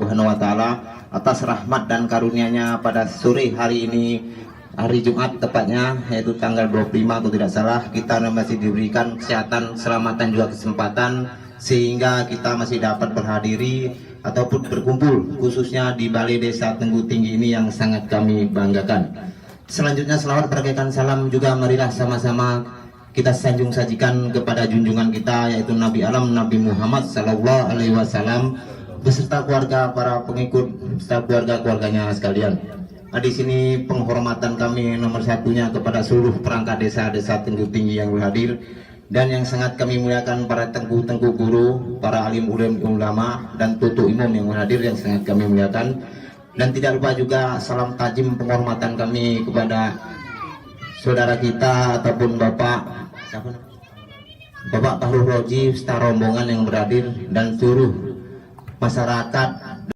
Subhanahu wa taala atas rahmat dan karunia-Nya pada sore hari ini, hari Jumat tepatnya, yaitu tanggal 25 kalau tidak salah, kita masih diberikan kesehatan, keselamatan juga kesempatan sehingga kita masih dapat berhadiri ataupun berkumpul khususnya di Balai Desa Tenggu Tinggi ini yang sangat kami banggakan. Selanjutnya selawat berkaitan salam juga marilah sama-sama kita sanjung sajikan kepada junjungan kita, yaitu Nabi Alam Nabi Muhammad Sallallahu Alaihi Wasallam beserta keluarga, para pengikut serta keluarga-keluarganya sekalian. Nah, di sini penghormatan kami nomor satunya kepada seluruh perangkat desa-desa Tenggu Tinggi yang berhadir, dan yang sangat kami muliakan para tengku-tengku guru, para alim ulama dan tutu imam yang berhadir yang sangat kami muliakan. Dan tidak lupa juga salam tajim penghormatan kami kepada saudara kita ataupun Bapak Fahrul Roji serta rombongan yang berhadir dan seluruh masyarakat